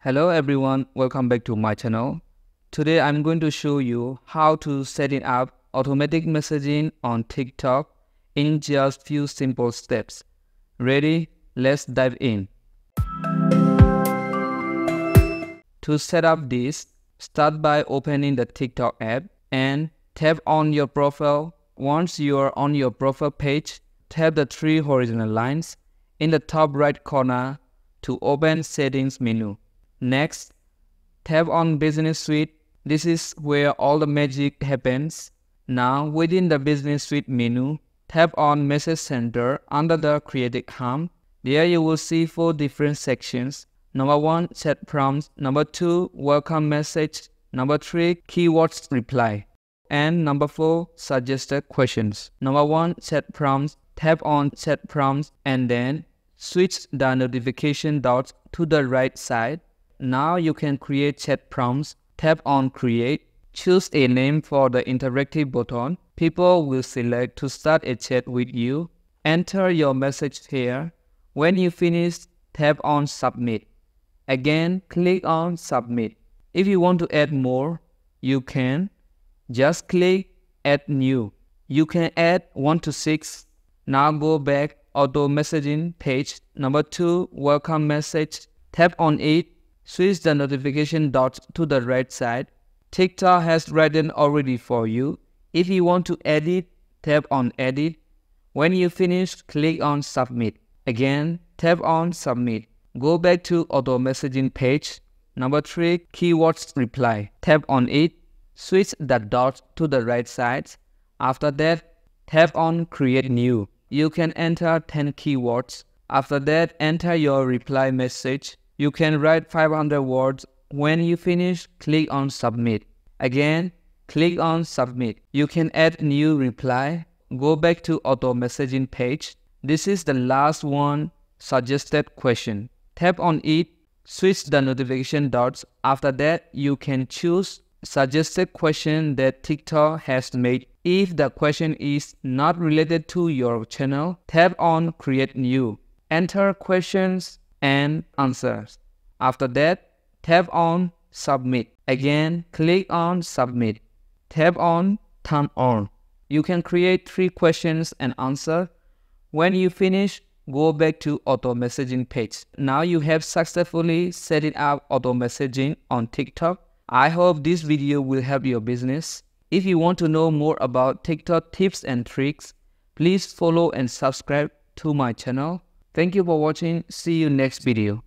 Hello everyone, welcome back to my channel. Today I'm going to show you how to set it up automatic messaging on TikTok in just few simple steps. Ready? Let's dive in. To set up this, start by opening the TikTok app and tap on your profile. Once you are on your profile page, tap the three horizontal lines in the top right corner to open Settings menu. Next, tap on Business Suite. This is where all the magic happens. Now, within the Business Suite menu, tap on Message Center under the Creative Hub. There you will see 4 different sections. Number 1, Chat Prompts. Number 2, Welcome Message. Number 3, Keywords Reply. And number 4, Suggested Questions. Number 1, Chat Prompts. Tap on Chat Prompts and then switch the notification dots to the right side. Now you can create chat prompts. Tap on Create. Choose a name for the interactive button. People will select to start a chat with you. Enter your message here. When you finish, tap on Submit. Again, click on Submit. If you want to add more, you can. Just click Add New. You can add 1 to 6. Now go back Auto Messaging page. Number 2, Welcome Message. Tap on it. Switch the notification dots to the right side. TikTok has written already for you. If you want to edit, tap on Edit. When you finish, click on Submit. Again, tap on Submit. Go back to Auto Messaging page. Number 3, Keywords Reply. Tap on it. Switch the dots to the right side. After that, tap on Create New. You can enter 10 keywords. After that, enter your reply message. You can write 500 words. When you finish, click on Submit. Again, click on Submit. You can add new reply. Go back to Auto Messaging page. This is the last one, Suggested Question. Tap on it. Switch the notification dots. After that, you can choose Suggested Question that TikTok has made. If the question is not related to your channel, tap on Create New. Enter questions and answers. After that, tap on Submit. Again, click on Submit. Tap on Turn On. You can create 3 questions and answer. When you finish, go back to Auto Messaging page. Now you have successfully set it up auto messaging on TikTok. I hope this video will help your business. If you want to know more about TikTok tips and tricks, please follow and subscribe to my channel. Thank you for watching. See you next video.